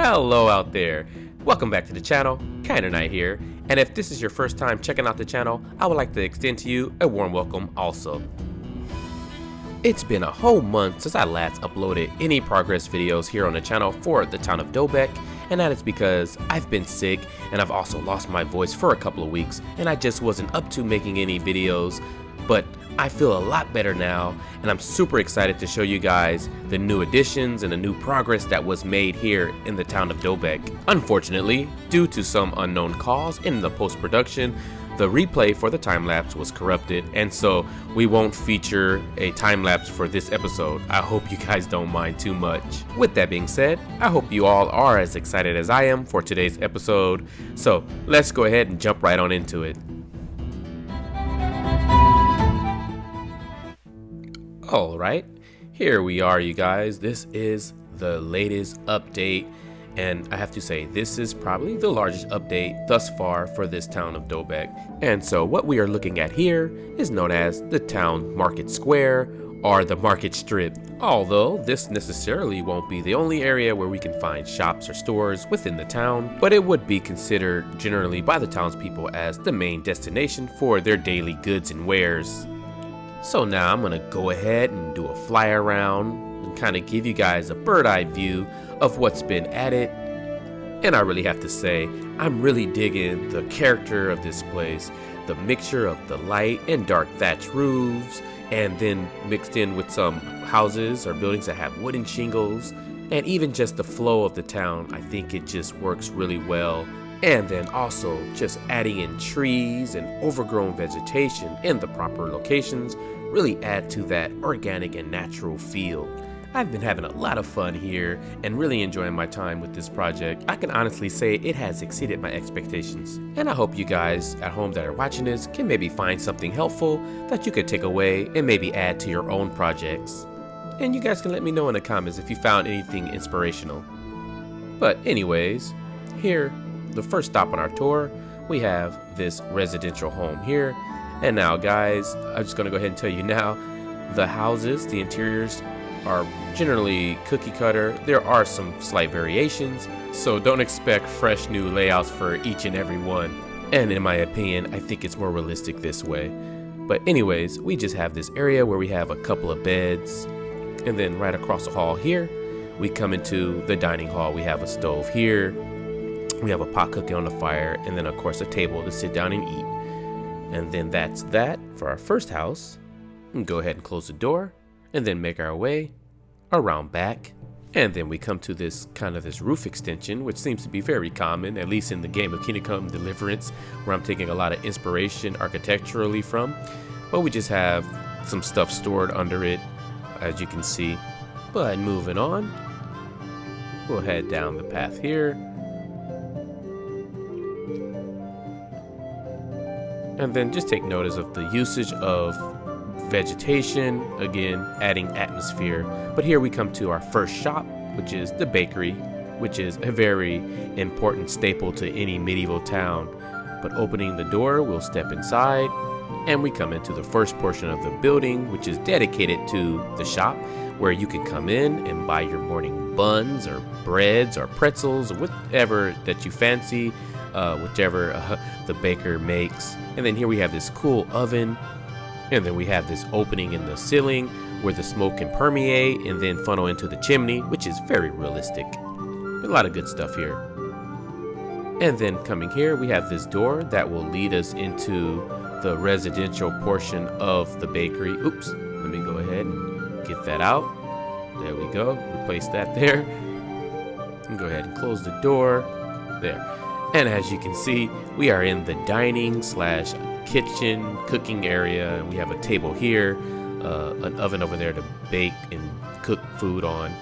Hello out there, welcome back to the channel, Kinda Knight here, and if this is your first time checking out the channel, I would like to extend to you a warm welcome also. It's been a whole month since I last uploaded any progress videos here on the channel for the town of Dobek, and that is because I've been sick and I've also lost my voice for a couple of weeks and I just wasn't up to making any videos, but I feel a lot better now and I'm super excited to show you guys the new additions and the new progress that was made here in the town of Dobek. Unfortunately, due to some unknown cause in the post-production, the replay for the time-lapse was corrupted, and so we won't feature a time-lapse for this episode. I hope you guys don't mind too much. With that being said, I hope you all are as excited as I am for today's episode, so let's go ahead and jump right on into it. Alright, here we are, you guys. This is the latest update, and I have to say this is probably the largest update thus far for this town of Dobek. And so what we are looking at here is known as the town market square or the market strip, although this necessarily won't be the only area where we can find shops or stores within the town, but it would be considered generally by the townspeople as the main destination for their daily goods and wares. So now I'm gonna go ahead and do a fly around and kind of give you guys a bird's-eye view of what's been added. And I really have to say, I'm really digging the character of this place, the mixture of the light and dark thatch roofs, and then mixed in with some houses or buildings that have wooden shingles, and even just the flow of the town. I think it just works really well. And then also just adding in trees and overgrown vegetation in the proper locations really add to that organic and natural feel. I've been having a lot of fun here and really enjoying my time with this project. I can honestly say it has exceeded my expectations. And I hope you guys at home that are watching this can maybe find something helpful that you could take away and maybe add to your own projects. And you guys can let me know in the comments if you found anything inspirational. But anyways, here, the first stop on our tour, we have this residential home here. And now guys, I'm just gonna go ahead and tell you now, the houses, the interiors are generally cookie cutter. There are some slight variations, so don't expect fresh new layouts for each and every one. And in my opinion, I think it's more realistic this way. But anyways, we just have this area where we have a couple of beds, and then right across the hall here, we come into the dining hall. We have a stove here. We have a pot cooking on the fire, and then of course a table to sit down and eat. And then that's that for our first house. We can go ahead and close the door and then make our way around back. And then we come to this this roof extension, which seems to be very common, at least in the game of Kingdom Come Deliverance, where I'm taking a lot of inspiration architecturally from. But we just have some stuff stored under it, as you can see. But moving on, we'll head down the path here. And then just take notice of the usage of vegetation, again, adding atmosphere. But here we come to our first shop, which is the bakery, which is a very important staple to any medieval town. But opening the door, we'll step inside, and we come into the first portion of the building, which is dedicated to the shop, where you can come in and buy your morning buns or breads or pretzels or whatever that you fancy, whichever the baker makes. And then here we have this cool oven, and then we have this opening in the ceiling where the smoke can permeate and then funnel into the chimney, which is very realistic. A lot of good stuff here. And then coming here, we have this door that will lead us into the residential portion of the bakery. Oops, let me go ahead and get that out. There we go, replace that there. And go ahead and close the door, there. And as you can see, we are in the dining slash kitchen cooking area, and we have a table here, an oven over there to bake and cook food on.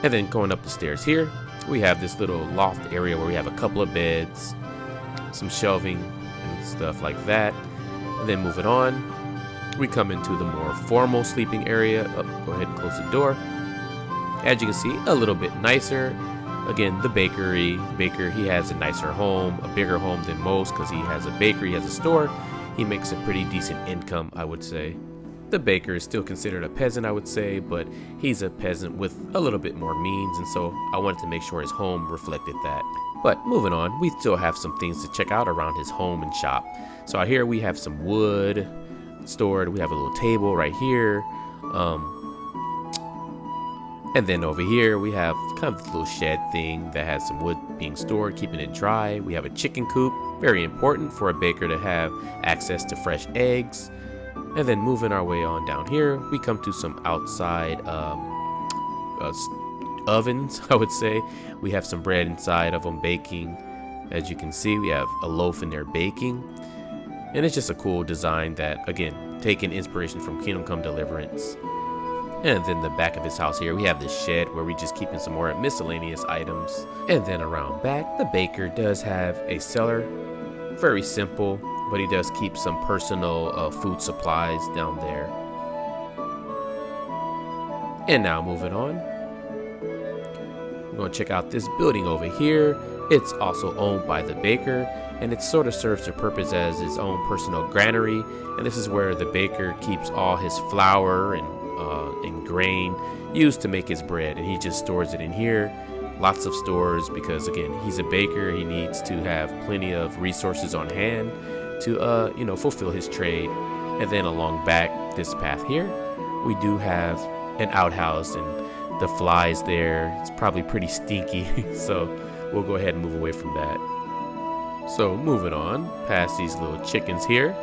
And then going up the stairs here, we have this little loft area where we have a couple of beds, some shelving and stuff like that. And then moving on, we come into the more formal sleeping area. Go ahead and close the door. As you can see, a little bit nicer. Again, the baker, he has a nicer home, a bigger home than most because he has a bakery, he has a store. He makes a pretty decent income, I would say. The baker is still considered a peasant, I would say, but he's a peasant with a little bit more means, and so I wanted to make sure his home reflected that. But moving on, we still have some things to check out around his home and shop. So out here we have some wood stored. We have a little table right here. And then over here we have kind of this little shed thing that has some wood being stored, keeping it dry. We have a chicken coop, very important for a baker to have access to fresh eggs. And then moving our way on down here, we come to some outside ovens, I would say. We have some bread inside of them baking. As you can see, we have a loaf in there baking. And it's just a cool design that, again, taking inspiration from Kingdom Come Deliverance. And then the back of his house here, we have this shed where we just keeping some more miscellaneous items. And then around back, the baker does have a cellar. Very simple, but he does keep some personal food supplies down there. And now moving on, we're going to check out this building over here. It's also owned by the baker, and it sort of serves the purpose as his own personal granary. And this is where the baker keeps all his flour and grain used to make his bread, and he just stores it in here. Lots of stores, because again, he's a baker. He needs to have plenty of resources on hand to fulfill his trade. And then along back this path here, we do have an outhouse, and the flies there, it's probably pretty stinky, so we'll go ahead and move away from that. So moving on past these little chickens here,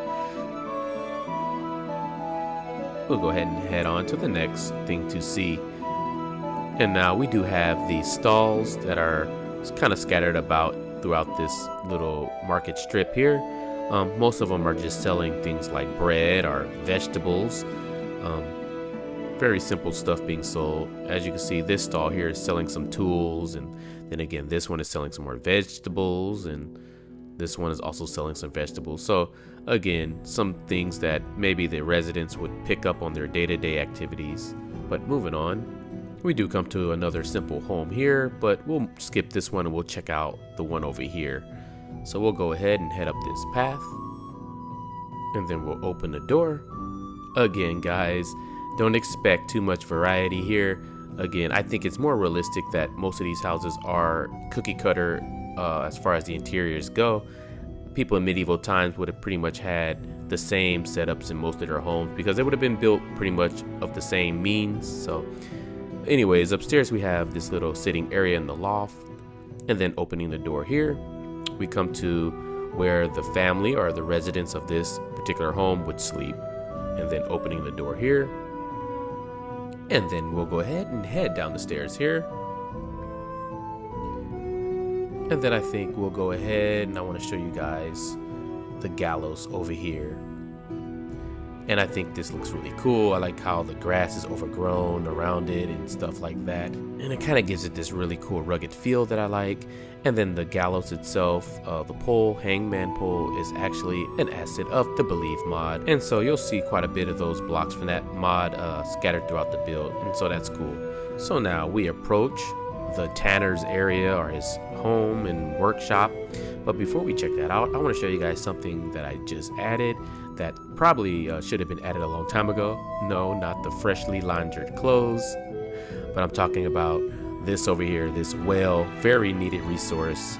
we'll go ahead and head on to the next thing to see. And now we do have these stalls that are kind of scattered about throughout this little market strip here. Most of them are just selling things like bread or vegetables. Very simple stuff being sold. As you can see, this stall here is selling some tools, and then again, this one is selling some more vegetables, and this one is also selling some vegetables. So again, some things that maybe the residents would pick up on their day-to-day activities. But moving on, we do come to another simple home here, but we'll skip this one and we'll check out the one over here. So we'll go ahead and head up this path, and then we'll open the door. Again, guys, don't expect too much variety here. Again, I think it's more realistic that most of these houses are cookie cutter as far as the interiors go. People in medieval times would have pretty much had the same setups in most of their homes because they would have been built pretty much of the same means. So anyways, upstairs we have this little sitting area in the loft, and then opening the door here, we come to where the family or the residents of this particular home would sleep. And then opening the door here, and then we'll go ahead and head down the stairs here. And then I think we'll go ahead and I want to show you guys the gallows over here. And I think this looks really cool. I like how the grass is overgrown around it and stuff like that. And it kind of gives it this really cool rugged feel that I like. And then the gallows itself, the pole, hangman pole, is actually an asset of the Believe mod. And so you'll see quite a bit of those blocks from that mod scattered throughout the build. And so that's cool. So now we approach the tanner's area, or his home and workshop. But before we check that out, I want to show you guys something that I just added that probably should have been added a long time ago. No, not the freshly laundered clothes, but I'm talking about this over here, this well, very needed resource.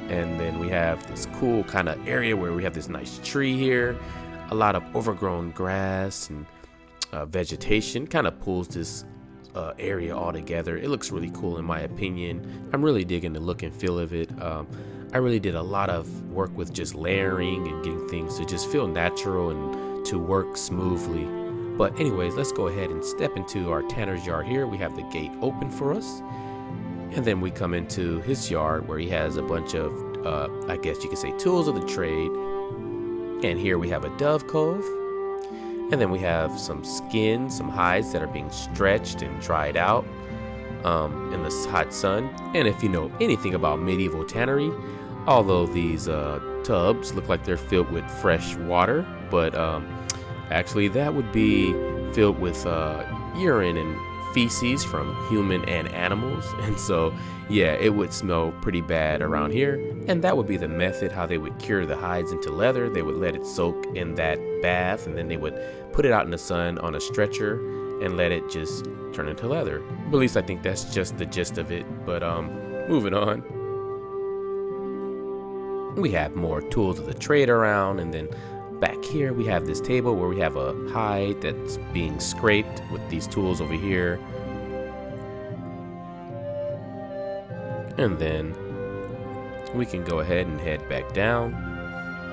And then we have this cool kind of area where we have this nice tree here, a lot of overgrown grass and vegetation, kind of pulls this area all together. It looks really cool in my opinion. I'm really digging the look and feel of it. I really did a lot of work with just layering and getting things to just feel natural and to work smoothly. But anyways, let's go ahead and step into our tanner's yard here. We have the gate open for us, and then we come into his yard where he has a bunch of I guess you could say tools of the trade. And here we have a dove cove, and then we have some skins, some hides that are being stretched and dried out in the hot sun. And if you know anything about medieval tannery, although these tubs look like they're filled with fresh water, but actually that would be filled with urine and feces from human and animals. And so yeah, it would smell pretty bad around here. And that would be the method how they would cure the hides into leather. They would let it soak in that bath, and then they would put it out in the sun on a stretcher and let it just turn into leather. But at least I think that's just the gist of it. But moving on. We have more tools of the trade around, and then back here we have this table where we have a hide that's being scraped with these tools over here. And then we can go ahead and head back down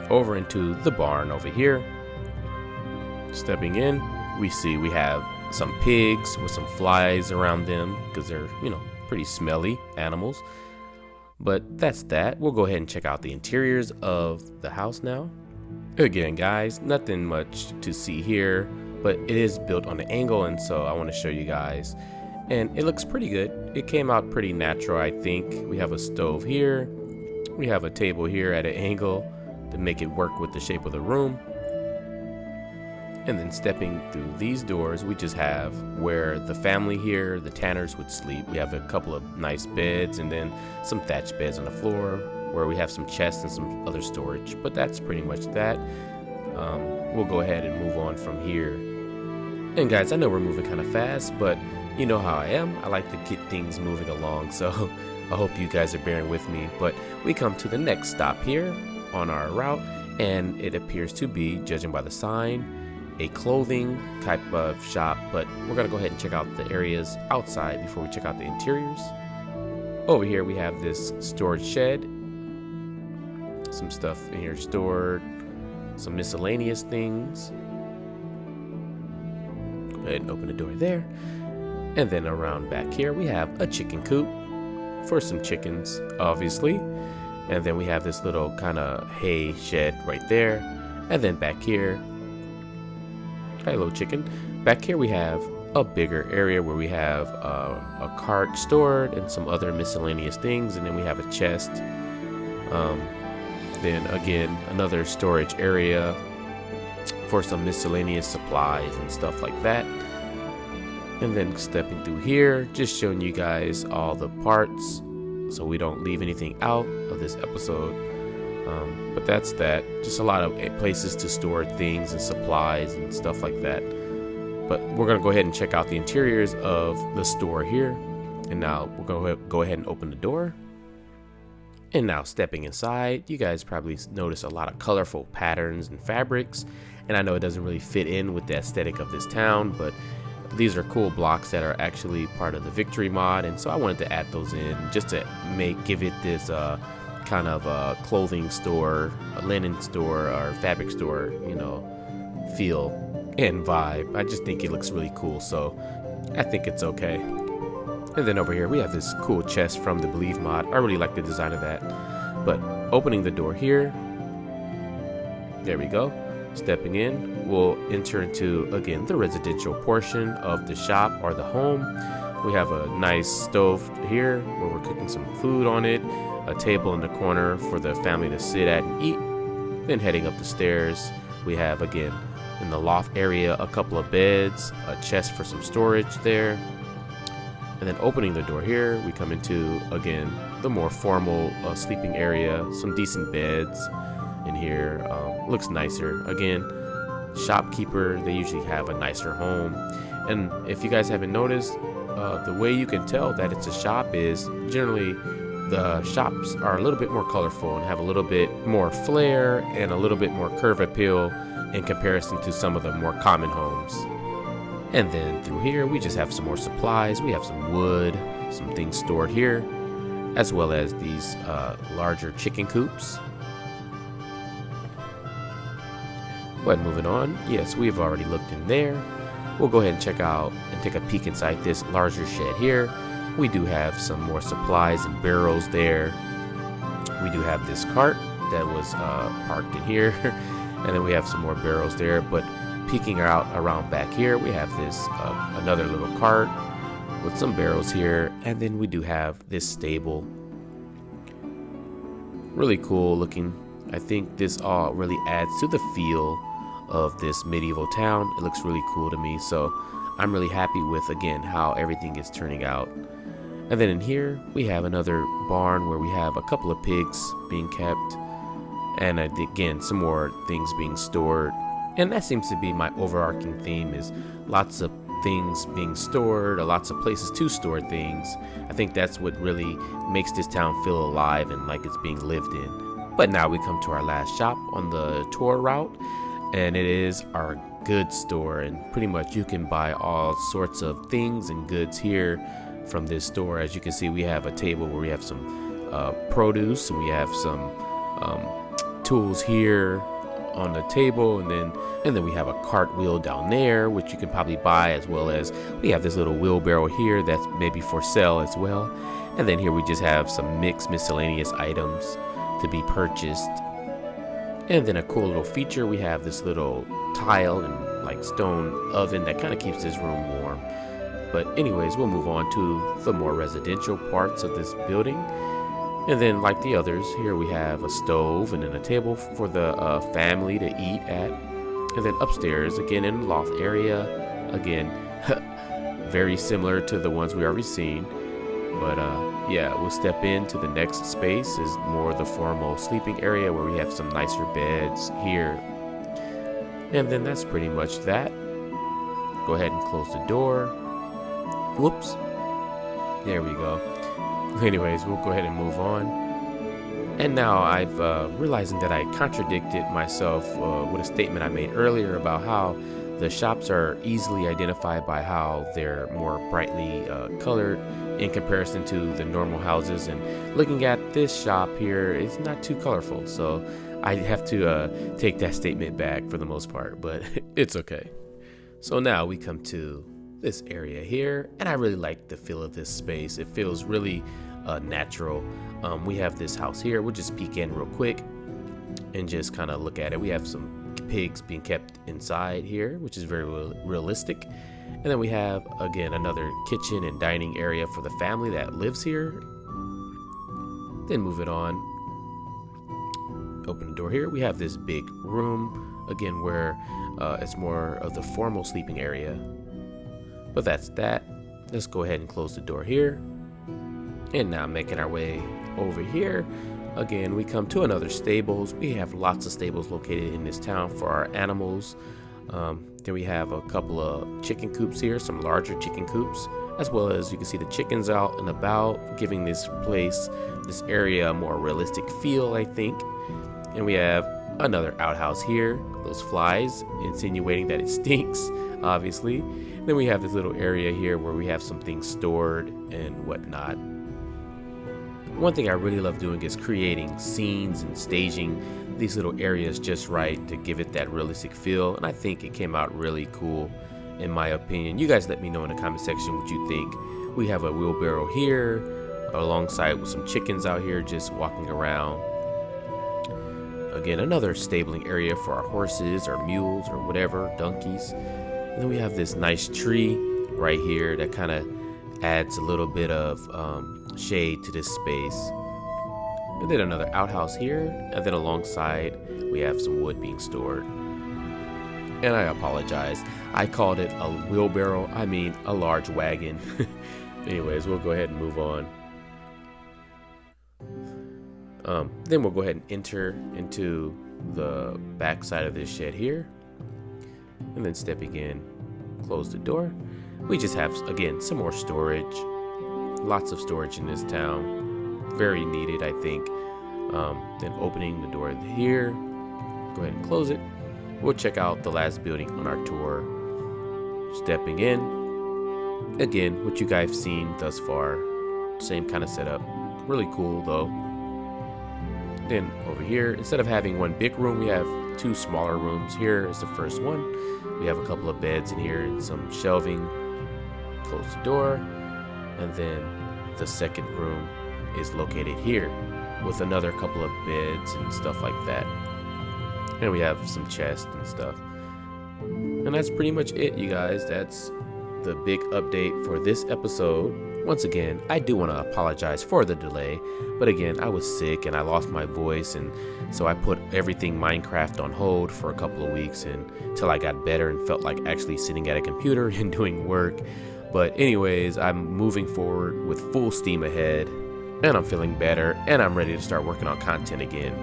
over into the barn over here. Stepping in, we see we have some pigs with some flies around them because they're, you know, pretty smelly animals. But that's that. We'll go ahead and check out the interiors of the house now. Again, guys, nothing much to see here, but it is built on an angle, and so I want to show you guys. And it looks pretty good. It came out pretty natural, I think. We have a stove here. We have a table here at an angle to make it work with the shape of the room. And then stepping through these doors, we just have where the family here, the Tanners, would sleep. We have a couple of nice beds and then some thatched beds on the floor where we have some chests and some other storage. But that's pretty much that. We'll go ahead and move on from here. And guys, I know we're moving kind of fast, but you know how I am. I like to get things moving along, so I hope you guys are bearing with me. But we come to the next stop here on our route, and it appears to be, judging by the sign, a clothing type of shop, but we're gonna go ahead and check out the areas outside before we check out the interiors. Over here we have this storage shed. Some stuff in here stored, some miscellaneous things. Go ahead and open the door there. And then around back here we have a chicken coop for some chickens, obviously. And then we have this little kind of hay shed right there. And then back here, hi, little chicken. Back here we have a bigger area where we have a cart stored and some other miscellaneous things. And then we have a chest. Then again, another storage area for some miscellaneous supplies and stuff like that. And then stepping through here, just showing you guys all the parts so we don't leave anything out of this episode. But that's that. Just a lot of places to store things and supplies and stuff like that. But we're gonna go ahead and check out the interiors of the store here. And now we're gonna go ahead and open the door. And now stepping inside, you guys probably notice a lot of colorful patterns and fabrics. And I know it doesn't really fit in with the aesthetic of this town, but these are cool blocks that are actually part of the Victory mod. And so I wanted to add those in just to give it this kind of a clothing store, a linen store, or fabric store, you know, feel and vibe. I just think it looks really cool, so I think it's okay. And then over here we have this cool chest from the Believe mod. I really like the design of that. But opening the door here, there we go. Stepping in, we'll enter into, again, the residential portion of the shop or the home. We have a nice stove here where we're cooking some food on it, a table in the corner for the family to sit at and eat. Then heading up the stairs, we have, again, in the loft area, a couple of beds, a chest for some storage there. And then opening the door here, we come into, again, the more formal sleeping area, some decent beds in here. Looks nicer. Again, shopkeeper, they usually have a nicer home. And if you guys haven't noticed, the way you can tell that it's a shop is generally the shops are a little bit more colorful and have a little bit more flair and a little bit more curve appeal in comparison to some of the more common homes. And then through here, we just have some more supplies. We have some wood, some things stored here, as well as these larger chicken coops. But moving on, yes, we've already looked in there. We'll go ahead and check out and take a peek inside this larger shed here. We do have some more supplies and barrels there. We do have this cart that was parked in here. And then we have some more barrels there. But peeking out around back here, we have this another little cart with some barrels here. And then we do have this stable. Really cool looking. I think this all really adds to the feel of this medieval town. It looks really cool to me, so I'm really happy with, again, how everything is turning out. And then in here we have another barn where we have a couple of pigs being kept, and again, some more things being stored. And that seems to be my overarching theme, is lots of things being stored, or lots of places to store things. I think that's what really makes this town feel alive and like it's being lived in. But now we come to our last shop on the tour route, and it is our goods store, and pretty much you can buy all sorts of things and goods here from this store. As you can see, we have a table where we have some produce, and we have some tools here on the table, and then we have a cartwheel down there which you can probably buy, as well as we have this little wheelbarrow here that's maybe for sale as well. And then here we just have some mixed miscellaneous items to be purchased. And then a cool little feature, we have this little tile and like stone oven that kind of keeps this room warm. But anyways, we'll move on to the more residential parts of this building. And then, like the others, here we have a stove and then a table for the family to eat at. And then upstairs, again in the loft area, again, very similar to the ones we already seen. But yeah, we'll step into the next space, is more the formal sleeping area where we have some nicer beds here. And then that's pretty much that. Go ahead and close the door. Whoops. There we go. Anyways, we'll go ahead and move on. And now I've realizing that I contradicted myself with a statement I made earlier about how the shops are easily identified by how they're more brightly colored in comparison to the normal houses. And looking at this shop here, it's not too colorful, so I have to take that statement back for the most part, but it's okay. So now we come to this area here, and I really like the feel of this space. It feels really natural. We have this house here. We'll just peek in real quick and just kind of look at it. We have some pigs being kept inside here, which is very realistic. And then we have, again, another kitchen and dining area for the family that lives here. Then move it on. Open the door here. We have this big room, again, where it's more of the formal sleeping area. But that's that. Let's go ahead and close the door here. And now making our way over here. Again, we come to another stables. We have lots of stables located in this town for our animals. Then we have a couple of chicken coops here, some larger chicken coops, as well as you can see the chickens out and about, giving this place, this area, a more realistic feel, I think. And we have another outhouse here, those flies insinuating that it stinks, obviously. Then we have this little area here where we have some things stored and whatnot. One thing I really love doing is creating scenes and staging these little areas just right to give it that realistic feel, and I think it came out really cool in my opinion. You guys let me know in the comment section what you think. We have a wheelbarrow here alongside with some chickens out here just walking around. Again, another stabling area for our horses or mules or whatever, donkeys. And then we have this nice tree right here that kind of adds a little bit of shade to this space. And then another outhouse here, and then alongside we have some wood being stored. And I apologize, I called it a wheelbarrow, I mean a large wagon. Anyways, we'll go ahead and move on. Then we'll go ahead and enter into the back side of this shed here, and then stepping in, close the door. We just have, again, some more storage. Lots of storage in this town, very needed, I think. Then opening the door here, go ahead and close it. We'll check out the last building on our tour. Stepping in, again, what you guys have seen thus far, same kind of setup, really cool though. Then over here, instead of having one big room, we have two smaller rooms. Here is the first one. We have a couple of beds in here and some shelving. Close the door. And then the second room is located here with another couple of beds and stuff like that. And we have some chests and stuff. And that's pretty much it, you guys. That's the big update for this episode. Once again, I do want to apologize for the delay, but again, I was sick and I lost my voice, and so I put everything Minecraft on hold for a couple of weeks until I got better and felt like actually sitting at a computer and doing work. But anyways, I'm moving forward with full steam ahead, and I'm feeling better, and I'm ready to start working on content again.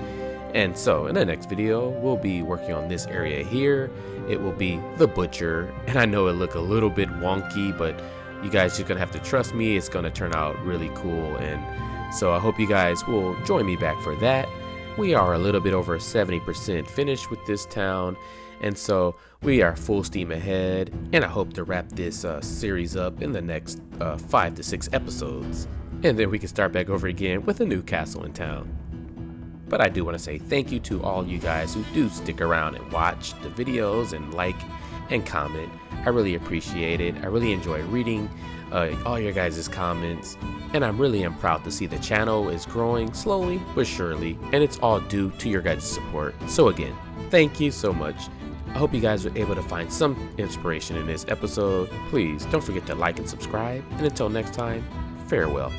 And so in the next video, we'll be working on this area here. It will be the butcher, and I know it look a little bit wonky, but you guys just gonna have to trust me. It's gonna turn out really cool, and so I hope you guys will join me back for that. We are a little bit over 70% finished with this town, and so we are full steam ahead, and I hope to wrap this series up in the next 5 to 6 episodes, and then we can start back over again with a new castle in town. But I do want to say thank you to all you guys who do stick around and watch the videos and like and comment. I really appreciate it. I really enjoy reading all your guys' comments, and I really am proud to see the channel is growing slowly but surely, and it's all due to your guys' support. So again, thank you so much. I hope you guys were able to find some inspiration in this episode. Please don't forget to like and subscribe, and until next time, farewell.